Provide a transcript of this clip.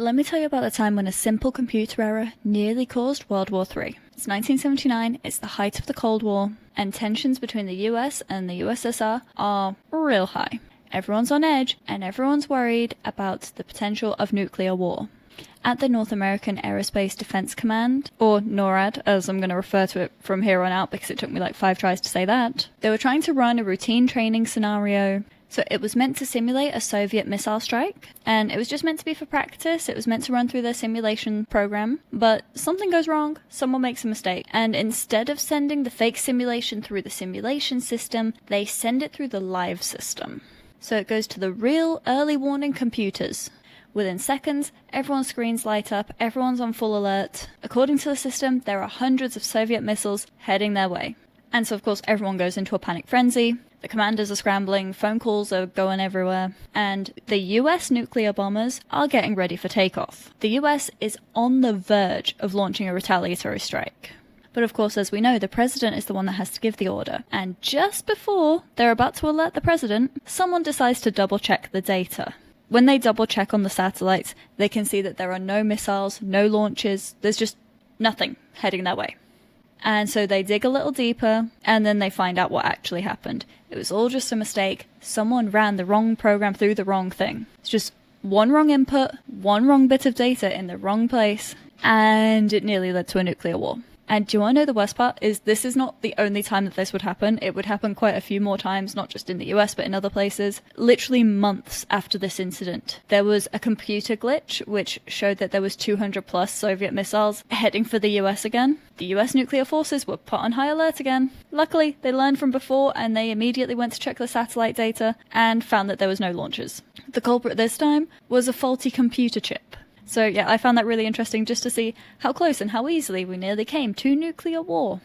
let me tell you about the time when a simple computer error nearly caused World War III. It's 1979, it's the height of the Cold War, and tensions between the US and the USSR are real high. Everyone's on edge, and everyone's worried about the potential of nuclear war. At the North American Aerospace Defense Command, or NORAD, as I'm going to refer to it from here on out because it took me like 5 tries to say that, they were trying to run a routine training scenario. So it was meant to simulate a Soviet missile strike, and it was just meant to be for practice. It was meant to run through their simulation program, but something goes wrong, someone makes a mistake, and instead of sending the fake simulation through the simulation system, they send it through the live system. So it goes to the real early warning computers. Within seconds, everyone's screens light up, everyone's on full alert. According to the system, there are hundreds of Soviet missiles heading their way. And so of course everyone goes into a panic frenzy, the commanders are scrambling, phone calls are going everywhere, and the US nuclear bombers are getting ready for takeoff. The US is on the verge of launching a retaliatory strike. But of course, as we know, the president is the one that has to give the order. And just before they're about to alert the president, someone decides to double check the data. When they double check on the satellites, they can see that there are no missiles, no launches, there's just nothing heading their way. And so they dig a little deeper, and then they find out what actually happened. It was all just a mistake. Someone ran the wrong program through the wrong thing. It's just one wrong input, one wrong bit of data in the wrong place, and it nearly led to a nuclear war. And do you want to know the worst part? Is this is not the only time that this would happen. It would happen quite a few more times, not just in the US, but in other places. Literally months after this incident, there was a computer glitch which showed that there was 200 plus Soviet missiles heading for the US again. The US nuclear forces were put on high alert again. Luckily, they learned from before and they immediately went to check the satellite data and found that there was no launches. The culprit this time was a faulty computer chip. So yeah, I found that really interesting just to see how close and how easily we nearly came to nuclear war.